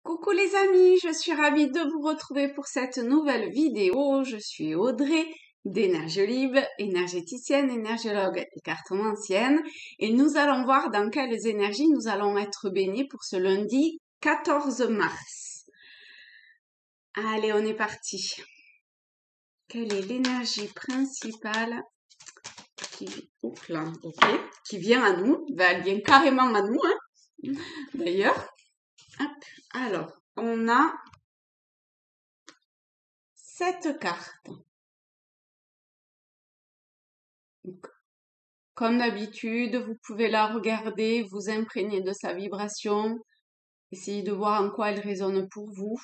Coucou les amis, je suis ravie de vous retrouver pour cette nouvelle vidéo. Je suis Audrey d'Énergiolib, énergéticienne, énergiologue et cartomancienne. Et nous allons voir dans quelles énergies nous allons être baignés pour ce lundi 14 mars. Allez, on est parti. Quelle est l'énergie principale oups là, ok, qui vient à nous? Elle vient carrément à nous, hein, d'ailleurs. Hop, alors, on a cette carte. Donc, comme d'habitude, vous pouvez la regarder, vous imprégner de sa vibration, essayer de voir en quoi elle résonne pour vous.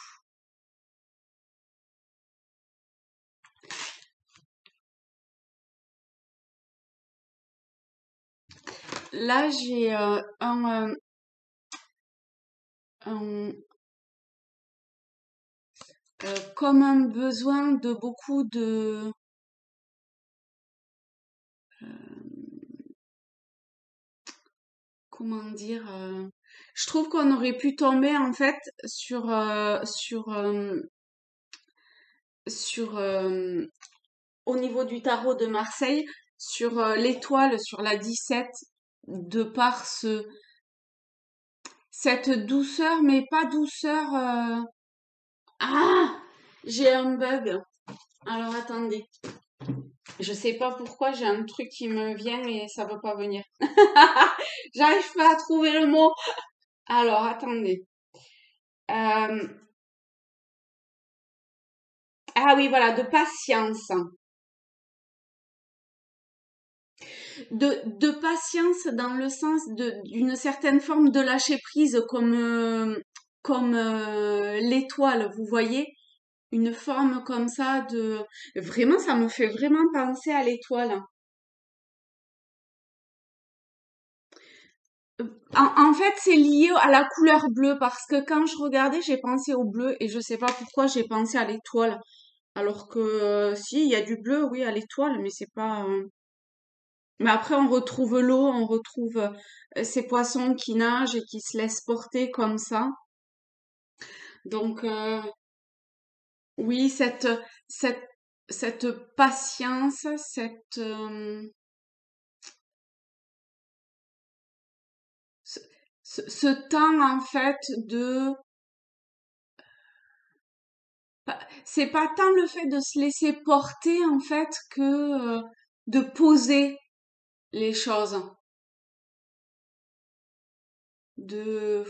Là, j'ai comme un besoin de beaucoup de... comment dire, je trouve qu'on aurait pu tomber en fait sur au niveau du tarot de Marseille, sur l'étoile, sur la 17, de par cette douceur, mais pas douceur. Ah, j'ai un bug. Alors attendez, je sais pas pourquoi j'ai un truc qui me vient et ça veut pas venir. J'arrive pas à trouver le mot. Alors attendez. Euh, ah oui, voilà, de patience. De patience dans le sens d'une certaine forme de lâcher prise comme l'étoile, vous voyez, une forme comme ça de vraiment ça me fait vraiment penser à l'étoile. En fait, c'est lié à la couleur bleue parce que quand je regardais, j'ai pensé au bleu et je sais pas pourquoi j'ai pensé à l'étoile. Alors que si, il y a du bleu, oui, à l'étoile, mais c'est pas. Mais après, on retrouve l'eau, on retrouve ces poissons qui nagent et qui se laissent porter comme ça. Donc oui, cette cette patience, ce, ce temps en fait de c'est pas tant le fait de se laisser porter en fait que de poser les choses, de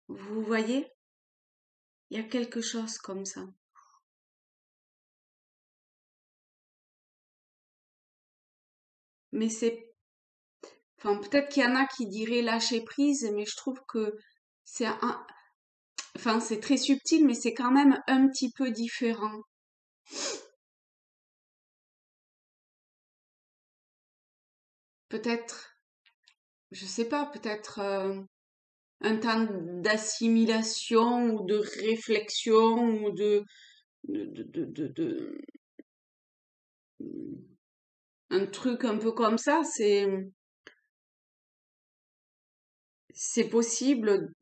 vous voyez, il y a quelque chose comme ça. Mais c'est enfin peut-être qu'il y en a qui diraient lâcher prise, mais je trouve que c'est un enfin c'est très subtil, mais c'est quand même un petit peu différent. Peut-être, je sais pas, peut-être un temps d'assimilation ou de réflexion ou de un truc un peu comme ça, c'est possible.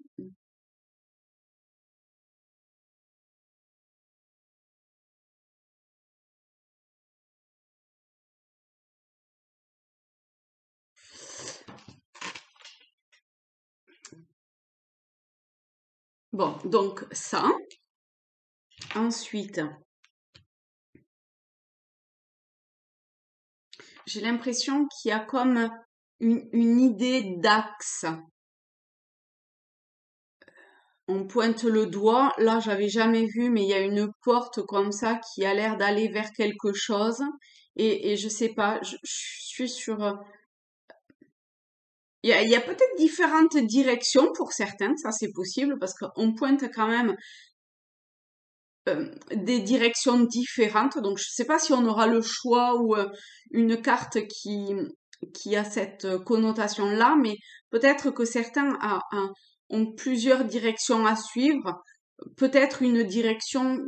Bon, donc ça. Ensuite, j'ai l'impression qu'il y a comme une idée d'axe. On pointe le doigt. Là, j'avais jamais vu, mais il y a une porte comme ça qui a l'air d'aller vers quelque chose. Et je sais pas, je suis sur. Il y a peut-être différentes directions pour certains, ça c'est possible, parce qu'on pointe quand même des directions différentes. Donc, je sais pas si on aura le choix ou une carte qui a cette connotation-là, mais peut-être que certains ont plusieurs directions à suivre. Peut-être une direction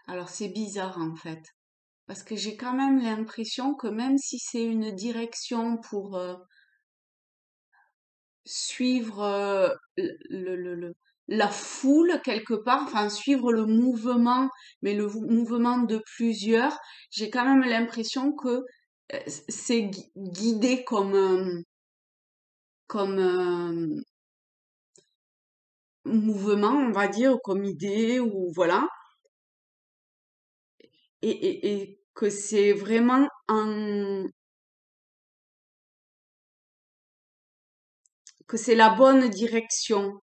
Alors c'est bizarre en fait, parce que j'ai quand même l'impression que même si c'est une direction pour suivre la foule quelque part, enfin suivre le mouvement, mais le mouvement de plusieurs, j'ai quand même l'impression que c'est guidé comme mouvement, on va dire, comme idée, ou voilà, et que c'est vraiment que c'est la bonne direction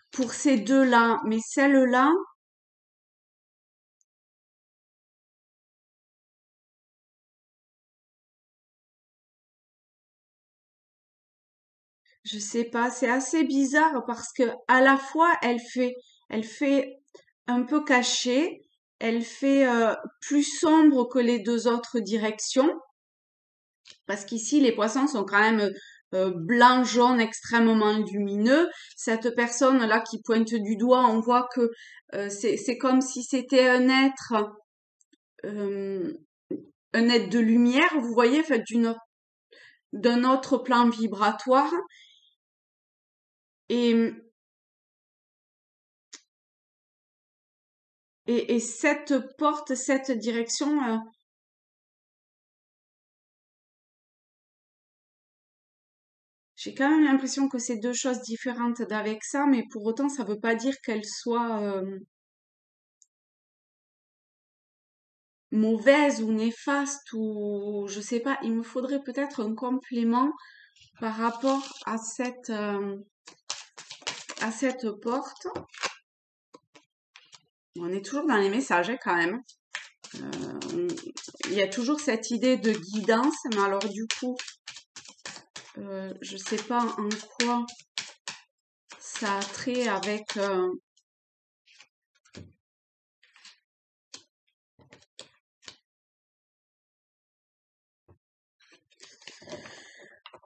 pour ces deux-là, mais celle-là, je sais pas, c'est assez bizarre parce que à la fois elle fait un peu caché, elle fait plus sombre que les deux autres directions, parce qu'ici les poissons sont quand même blanc, jaune, extrêmement lumineux. Cette personne-là qui pointe du doigt, on voit que c'est comme si c'était euh, un être de lumière, vous voyez, fait d'un autre plan vibratoire. Et, et cette porte, cette direction, j'ai quand même l'impression que c'est deux choses différentes d'avec ça, mais pour autant, ça veut pas dire qu'elles soient mauvaises ou néfastes ou je sais pas. Il me faudrait peut-être un complément par rapport à cette porte. On est toujours dans les messages hein, quand même. Il y a toujours cette idée de guidance, mais alors du coup, je sais pas en quoi ça a trait avec.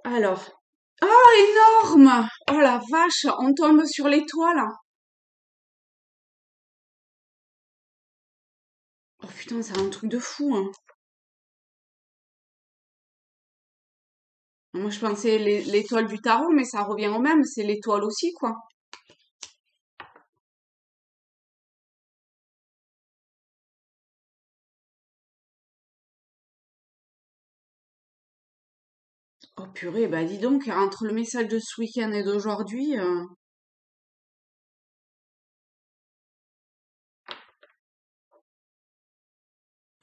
Alors, ah énorme! Oh la vache, on tombe sur l'étoile. Oh putain, c'est un truc de fou, hein. Moi, je pensais l'étoile du tarot, mais ça revient au même, c'est l'étoile aussi, quoi. Oh purée, bah dis donc, entre le message de ce week-end et d'aujourd'hui,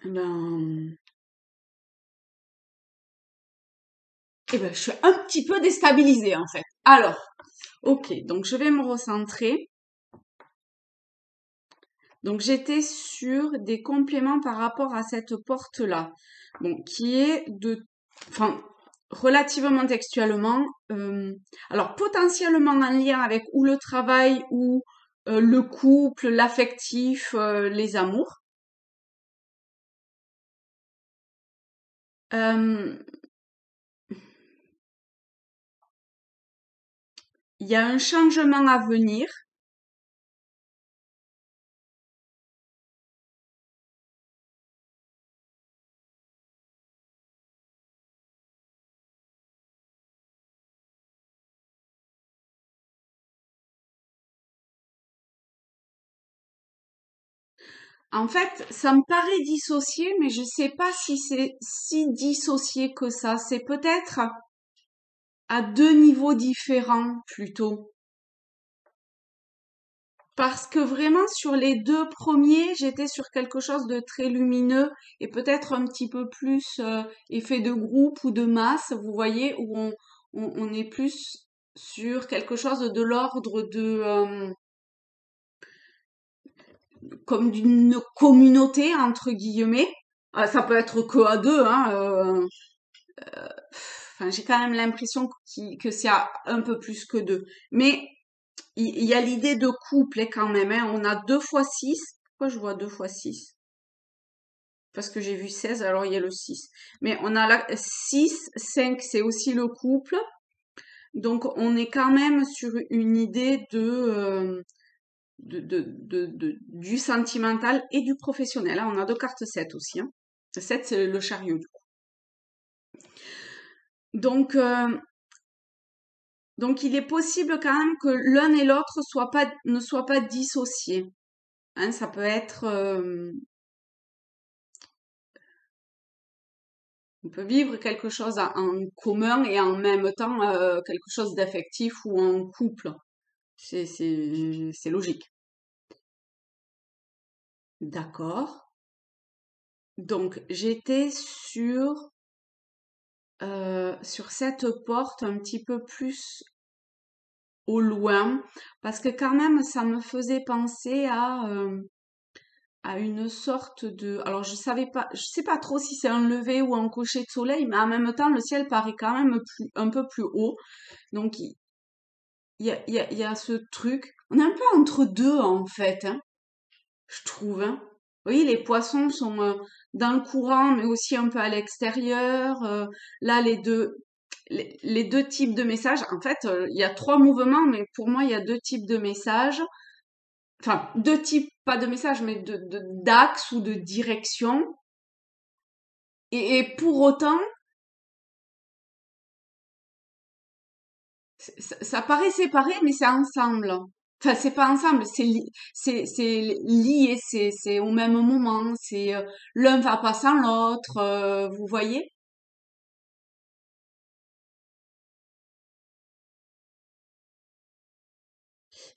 ben, je suis un petit peu déstabilisée, en fait. Alors, ok, donc je vais me recentrer. Donc j'étais sur des compléments par rapport à cette porte-là, bon, qui est enfin, relativement textuellement, alors potentiellement en lien avec ou le travail ou le couple, l'affectif, les amours. Euh, Il y a un changement à venir. En fait, ça me paraît dissocié, mais je sais pas si c'est si dissocié que ça. C'est peut-être à deux niveaux différents plutôt. Parce que vraiment sur les deux premiers, j'étais sur quelque chose de très lumineux et peut-être un petit peu plus effet de groupe ou de masse, vous voyez, où on est plus sur quelque chose de l'ordre de comme d'une communauté entre guillemets. Ça peut être que à deux, hein. Enfin, j'ai quand même l'impression que c'est un peu plus que deux. Mais il y a l'idée de couple hein, quand même. Hein. On a 2 fois 6. Pourquoi je vois 2 fois 6? Parce que j'ai vu 16, alors il y a le 6. Mais on a la 6, 5, c'est aussi le couple. Donc on est quand même sur une idée du sentimental et du professionnel. Là, on a deux cartes 7 aussi. Hein. 7, c'est le chariot, du coup. Donc, donc, il est possible quand même que l'un et l'autre ne soient pas dissociés. Hein, ça peut être... on peut vivre quelque chose en commun et en même temps quelque chose d'affectif ou en couple. C'est logique. D'accord. Donc, j'étais sur cette porte un petit peu plus au loin, parce que quand même, ça me faisait penser à une sorte de... Alors, je sais pas trop si c'est un lever ou un coucher de soleil, mais en même temps, le ciel paraît quand même un peu plus haut. Donc, il y a ce truc. On est un peu entre deux, en fait, hein, je trouve. Hein. Oui, les poissons sont dans le courant, mais aussi un peu à l'extérieur. Là, les deux types de messages. En fait, il y a trois mouvements, mais pour moi, il y a deux types de messages. Enfin, deux types, pas de messages, mais d'axes ou de direction. Et pour autant, ça paraît séparé, mais c'est ensemble. Enfin, c'est pas ensemble, c'est lié, c'est au même moment. C'est l'un va pas sans l'autre. Vous voyez?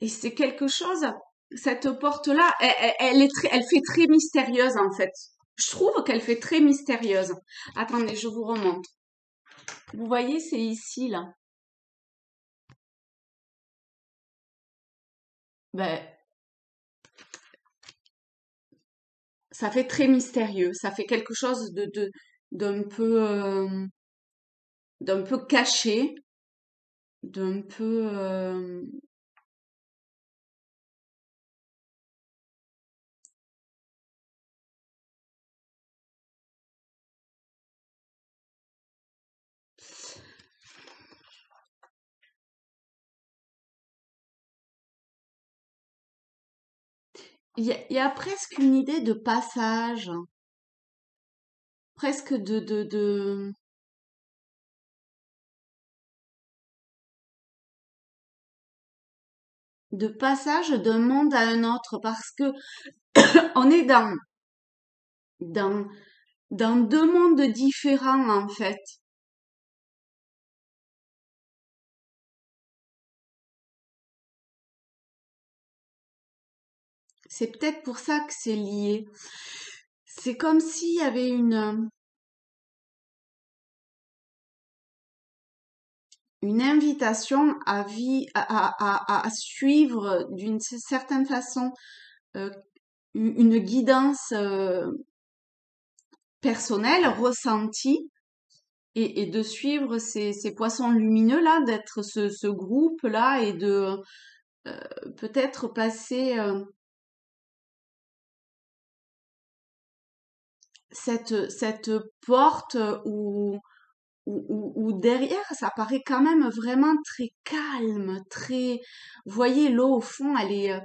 Et c'est quelque chose. Cette porte-là, elle fait très mystérieuse en fait. Je trouve qu'elle fait très mystérieuse. Attendez, je vous remonte. Vous voyez, c'est ici là. Ben, ça fait très mystérieux. Ça fait quelque chose d'un peu, d'un peu caché, d'un peu. Il y a presque une idée de passage, presque de passage d'un monde à un autre, parce que on est dans, dans deux mondes différents en fait. C'est peut-être pour ça que c'est lié. C'est comme s'il y avait une invitation à suivre d'une certaine façon euh, une guidance personnelle, ressentie, et de suivre ces poissons lumineux là, d'être ce groupe là et de euh, peut-être passer cette porte où derrière ça paraît quand même vraiment très calme, très... Vous voyez, l'eau au fond, elle est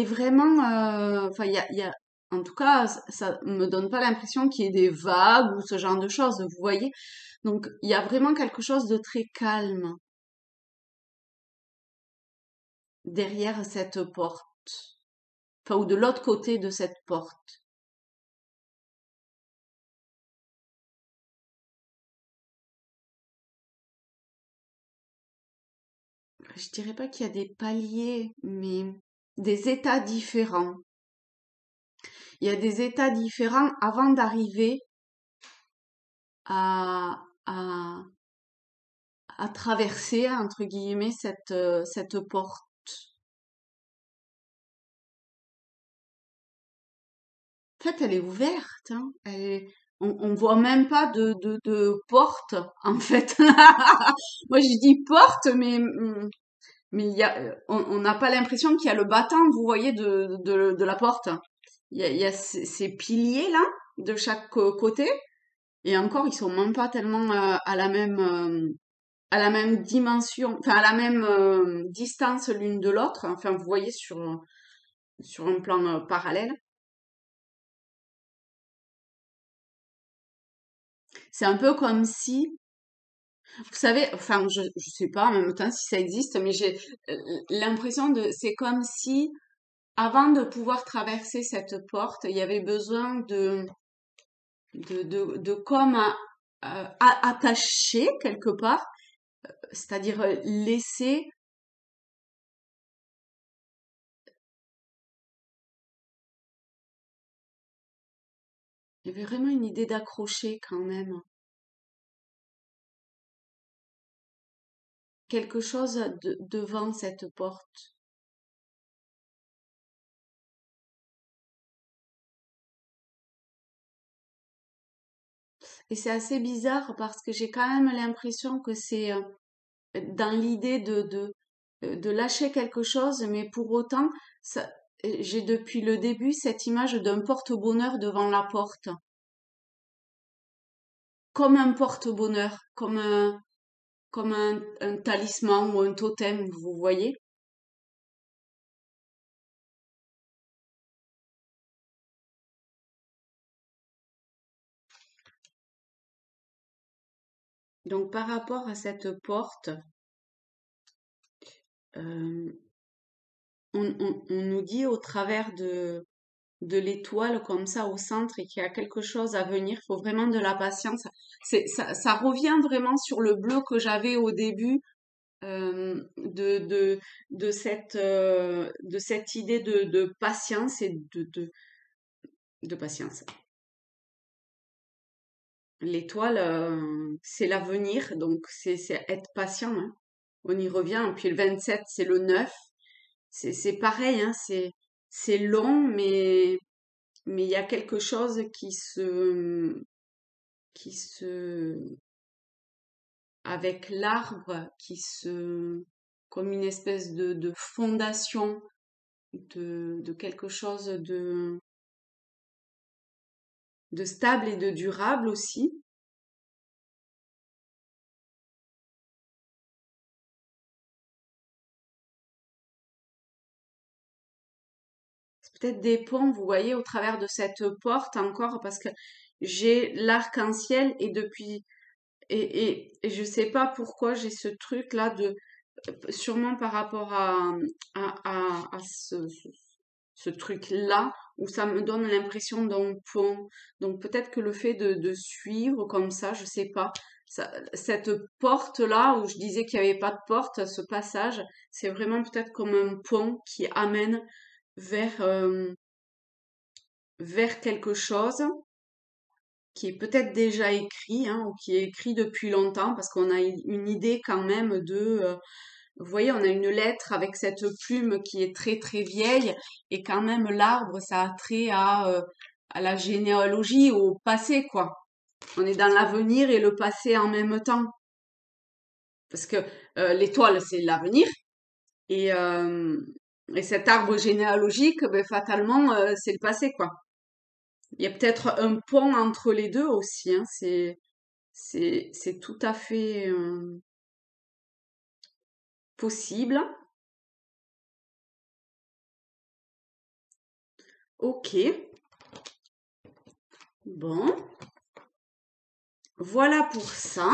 vraiment... Enfin, il y a... En tout cas, ça me donne pas l'impression qu'il y ait des vagues ou ce genre de choses, vous voyez. Donc, il y a vraiment quelque chose de très calme derrière cette porte. Enfin, ou de l'autre côté de cette porte. Je dirais pas qu'il y a des paliers, mais des états différents. Il y a des états différents avant d'arriver à, à, à traverser, entre guillemets, cette porte. En fait, elle est ouverte, hein. On voit même pas de porte, en fait. Moi, je dis porte, mais on n'a pas l'impression qu'il y a le battant, vous voyez, de la porte. Il y a ces piliers, là, de chaque côté. Et encore, ils sont même pas tellement à la même. à la même dimension, enfin à la même distance l'une de l'autre. Enfin, vous voyez sur un plan parallèle. C'est un peu comme si, vous savez, enfin, je sais pas en même temps si ça existe, mais j'ai l'impression c'est comme si, avant de pouvoir traverser cette porte, il y avait besoin de comme attacher quelque part, c'est-à-dire laisser, il y avait vraiment une idée d'accrocher quand même quelque chose devant cette porte. Et c'est assez bizarre parce que j'ai quand même l'impression que c'est dans l'idée de lâcher quelque chose, mais pour autant, ça, j'ai depuis le début cette image d'un porte-bonheur devant la porte, comme un porte-bonheur, comme un talisman ou un totem, vous voyez? Donc par rapport à cette porte, euh, on nous dit au travers de l'étoile comme ça au centre et qu'il y a quelque chose à venir, il faut vraiment de la patience. Ça revient vraiment sur le bleu que j'avais au début euh, de, de, de cette idée de patience et de patience. L'étoile, c'est l'avenir, donc c'est être patient, hein. On y revient. Puis le 27, c'est le 9. C'est pareil, hein, c'est long, mais il y a quelque chose qui se, avec l'arbre, comme une espèce de fondation de quelque chose de stable et de durable aussi. C'est peut-être des ponts, vous voyez, au travers de cette porte encore, parce que j'ai l'arc-en-ciel et depuis, et je sais pas pourquoi j'ai ce truc-là sûrement par rapport à ce truc-là, où ça me donne l'impression d'un pont. Donc peut-être que le fait de suivre comme ça, je sais pas, cette porte-là, où je disais qu'il n'y avait pas de porte, ce passage, c'est vraiment peut-être comme un pont qui amène vers, vers quelque chose qui est peut-être déjà écrit, hein, ou qui est écrit depuis longtemps, parce qu'on a une idée quand même vous voyez, on a une lettre avec cette plume qui est très très vieille, et quand même l'arbre, ça a trait à la généalogie, au passé, quoi. On est dans l'avenir et le passé en même temps, parce que l'étoile, c'est l'avenir, et, euh, et cet arbre généalogique, ben, fatalement, c'est le passé, quoi. Il y a peut-être un pont entre les deux aussi, hein, c'est tout à fait possible. Ok, bon, voilà pour ça.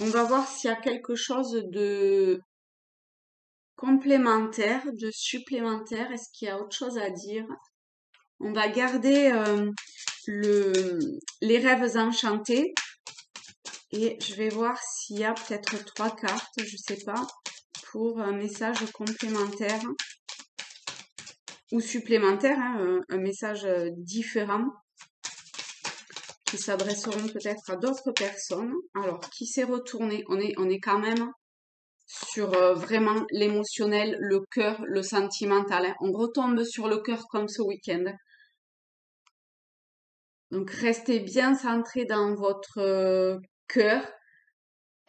On va voir s'il y a quelque chose de complémentaire, de supplémentaire. Est-ce qu'il y a autre chose à dire? On va garder les rêves enchantés et je vais voir s'il y a peut-être trois cartes, je sais pas, pour un message complémentaire ou supplémentaire, hein, un message différent qui s'adresseront peut-être à d'autres personnes. Alors, qui s'est retourné? On est quand même sur vraiment l'émotionnel, le cœur, le sentimental, hein. On retombe sur le cœur comme ce week-end. Donc restez bien centré dans votre cœur.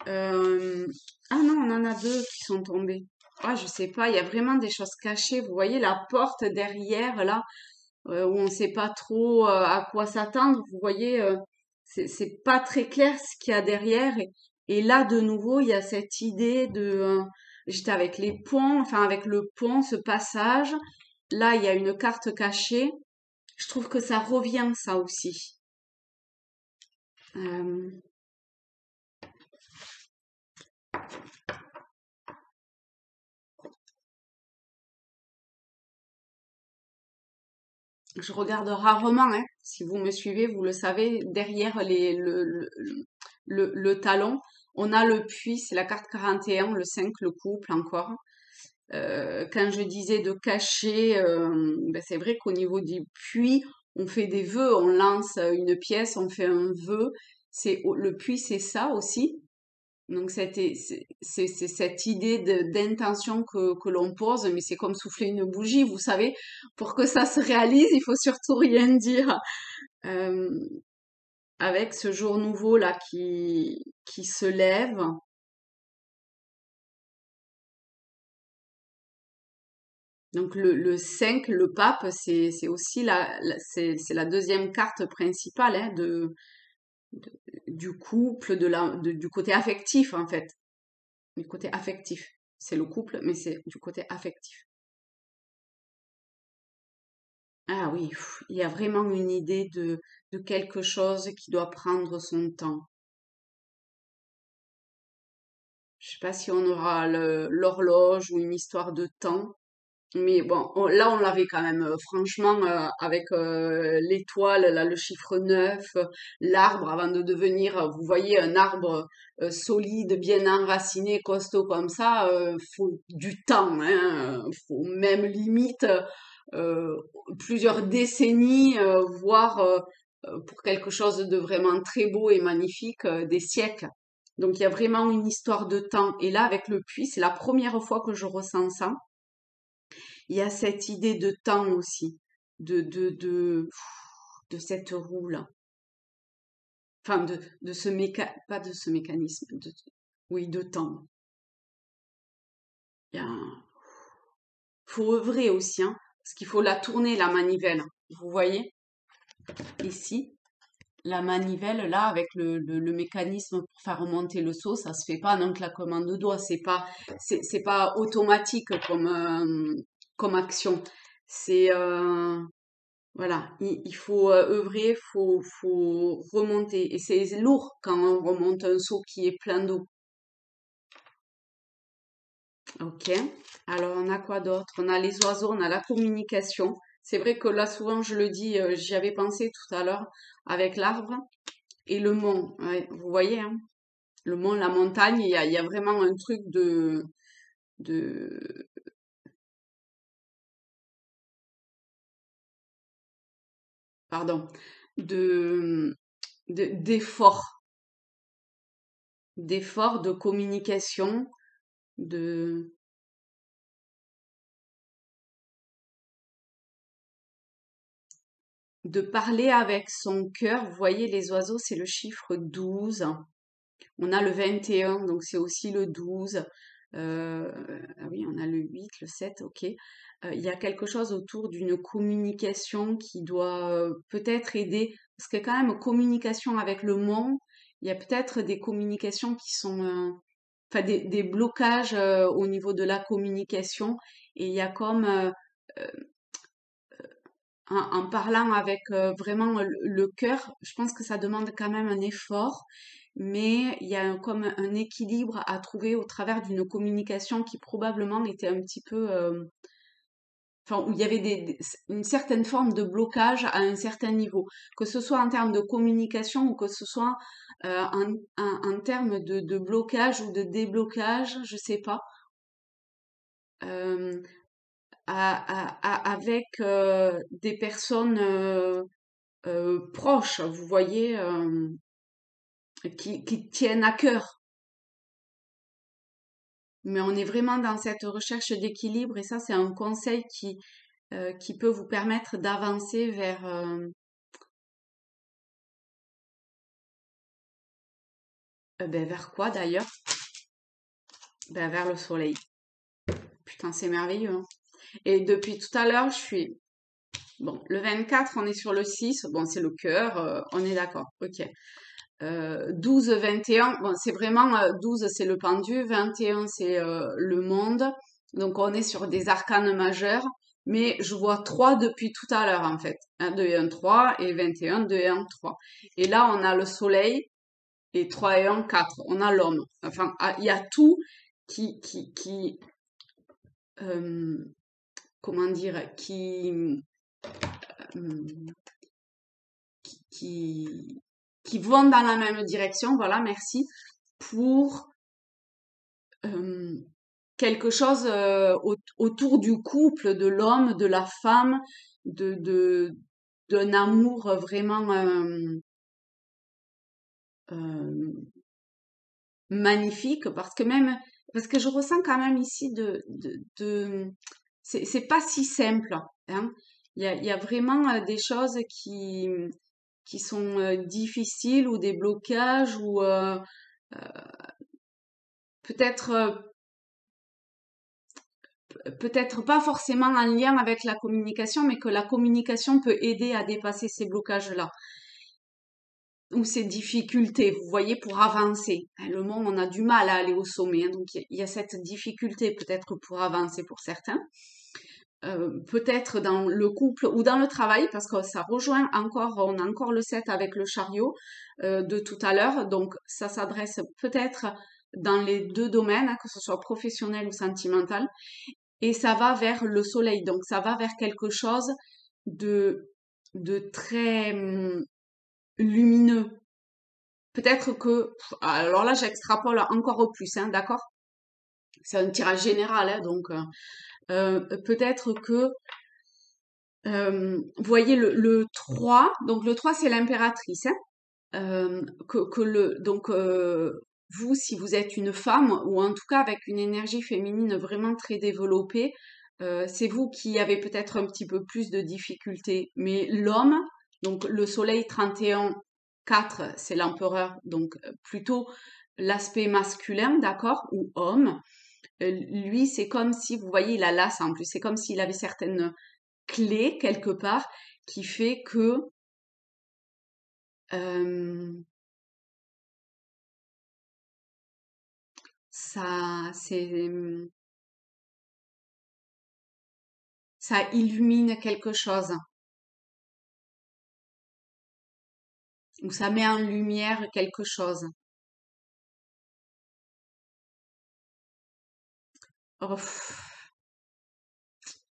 Euh, Ah non, on en a deux qui sont tombés. Ah, je sais pas, il y a vraiment des choses cachées. Vous voyez la porte derrière là, où on ne sait pas trop à quoi s'attendre. Vous voyez, c'est pas très clair ce qu'il y a derrière. Et là, de nouveau, il y a cette idée j'étais avec les ponts, enfin avec le pont, ce passage. Là, il y a une carte cachée. Je trouve que ça revient, ça aussi. Euh, je regarde rarement, hein. Si vous me suivez, vous le savez, derrière le talon, on a le puits, c'est la carte 41, le 5, le couple encore. Quand je disais de cacher, ben c'est vrai qu'au niveau du puits, on fait des vœux, on lance une pièce, on fait un vœu. Le puits, c'est ça aussi. Donc c'est cette idée d'intention que l'on pose, mais c'est comme souffler une bougie, vous savez. Pour que ça se réalise, il faut surtout rien dire. Euh, avec ce jour nouveau là qui se lève. Donc le 5, le pape, c'est aussi c'est la deuxième carte principale hein, du couple, du côté affectif en fait. Du côté affectif. C'est le couple, mais c'est du côté affectif. Ah oui, il y a vraiment une idée de quelque chose qui doit prendre son temps. Je sais pas si on aura l'horloge ou une histoire de temps. Mais bon, là, on l'avait quand même, franchement, avec l'étoile, là, le chiffre 9, l'arbre, avant de devenir, vous voyez, un arbre solide, bien enraciné, costaud comme ça, faut du temps, hein, faut même limite euh, plusieurs décennies, voire pour quelque chose de vraiment très beau et magnifique, des siècles. Donc il y a vraiment une histoire de temps. Et là, avec le puits, c'est la première fois que je ressens ça. Il y a cette idée de temps aussi, de, de, de, de cette roue-là. Enfin, de pas de ce mécanisme, oui, de temps. Il y a faut œuvrer aussi, hein, parce qu'il faut la tourner, la manivelle. Vous voyez, ici, la manivelle, là, avec le mécanisme pour faire remonter le seau, ça se fait pas d'un claquement de doigts. C'est pas automatique comme action. C'est, voilà, il faut œuvrer, faut remonter. Et c'est lourd quand on remonte un seau qui est plein d'eau. Ok. Alors, on a quoi d'autre? On a les oiseaux, on a la communication. C'est vrai que là, souvent, je le dis, j'y avais pensé tout à l'heure avec l'arbre et le mont. Ouais, vous voyez, hein? Le mont, la montagne, il y a vraiment un truc de, pardon, de, d'effort, d'effort, de communication, de, de parler avec son cœur. Vous voyez, les oiseaux, c'est le chiffre 12. On a le 21, donc c'est aussi le 12. Ah oui, on a le 8, le 7, ok. Il y a quelque chose autour d'une communication qui doit peut-être aider, parce que quand même, communication avec le monde, il y a peut-être des communications qui sont, enfin des blocages au niveau de la communication, et il y a comme en parlant avec vraiment le cœur, je pense que ça demande quand même un effort, mais il y a comme un équilibre à trouver au travers d'une communication qui probablement était un petit peu, enfin, où il y avait une certaine forme de blocage à un certain niveau, que ce soit en termes de communication ou que ce soit en termes de blocage ou de déblocage, je sais pas. Euh, avec des personnes proches, vous voyez, qui tiennent à cœur. Mais on est vraiment dans cette recherche d'équilibre et ça, c'est un conseil qui peut vous permettre d'avancer ben, vers quoi d'ailleurs? Ben, vers le soleil. Putain, c'est merveilleux, hein. Et depuis tout à l'heure, je suis... Bon, le 24, on est sur le 6. Bon, c'est le cœur, on est d'accord. Ok. 12, 21, bon, c'est vraiment 12, c'est le pendu, 21, c'est le monde. Donc on est sur des arcanes majeurs, mais je vois 3 depuis tout à l'heure en fait. 1, 2 et 1, 3 et 21, 2 et 1, 3. Et là on a le soleil et 3 et 1, 4. On a l'homme. Enfin, il y a tout qui euh, comment dire, euh, qui, qui vont dans la même direction, voilà, merci, pour euh, quelque chose autour du couple, de l'homme, de la femme, de d'un amour vraiment euh, magnifique, parce que je ressens quand même ici c'est pas si simple, hein. Il y a vraiment des choses qui sont difficiles ou des blocages ou euh, peut-être peut-être pas forcément en lien avec la communication, mais que la communication peut aider à dépasser ces blocages-là ou ces difficultés, vous voyez, pour avancer. Hein, le monde, on a du mal à aller au sommet, hein, donc il y a cette difficulté peut-être pour avancer pour certains. Peut-être dans le couple ou dans le travail, parce que ça rejoint encore, on a encore le 7 avec le chariot de tout à l'heure, donc ça s'adresse peut-être dans les deux domaines, hein, que ce soit professionnel ou sentimental, et ça va vers le soleil, donc ça va vers quelque chose de, de très lumineux. Peut-être que, alors là j'extrapole encore au plus, hein, d'accord? C'est un tirage général, hein, donc peut-être que vous voyez le 3, donc le 3 c'est l'impératrice, hein, donc vous, si vous êtes une femme, ou en tout cas avec une énergie féminine vraiment très développée, c'est vous qui avez peut-être un petit peu plus de difficultés. Mais l'homme, donc le soleil 31, 4, c'est l'empereur, donc plutôt l'aspect masculin, d'accord, ou homme. Lui, c'est comme si, vous voyez, il a l'as en plus, c'est comme s'il avait certaines clés quelque part qui fait que euh, ça, ça illumine quelque chose ou ça met en lumière quelque chose. Oh,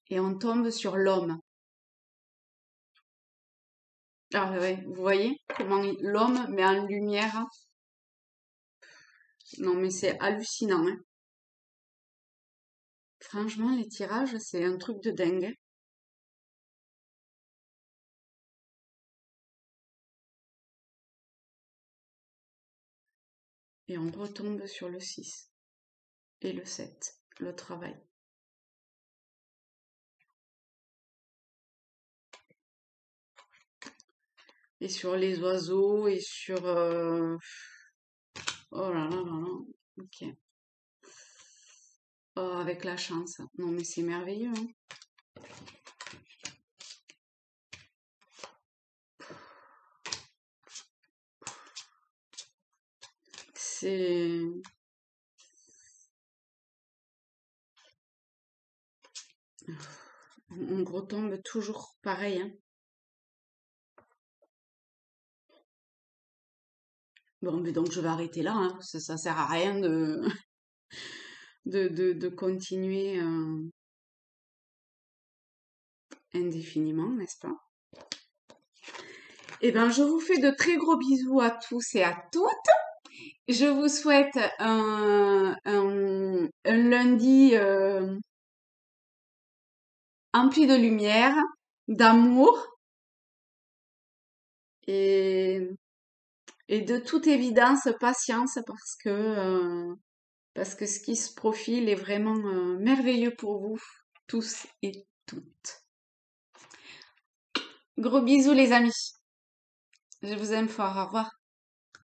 et on tombe sur l'homme. Ah ouais, vous voyez comment l'homme met en lumière. Non mais c'est hallucinant, hein. Franchement, les tirages, c'est un truc de dingue. Et on retombe sur le 6 et le 7, le travail. Et sur les oiseaux et sur... Oh là là là là. Ok. Oh, avec la chance. Non mais c'est merveilleux, hein. C'est... On retombe toujours pareil, hein. Bon, mais donc je vais arrêter là, hein. Ça sert à rien de continuer indéfiniment, n'est-ce pas? Eh ben, je vous fais de très gros bisous à tous et à toutes. Je vous souhaite un lundi empli de lumière, d'amour et, et de toute évidence patience parce que ce qui se profile est vraiment merveilleux pour vous tous et toutes. Gros bisous les amis. Je vous aime fort. Au revoir.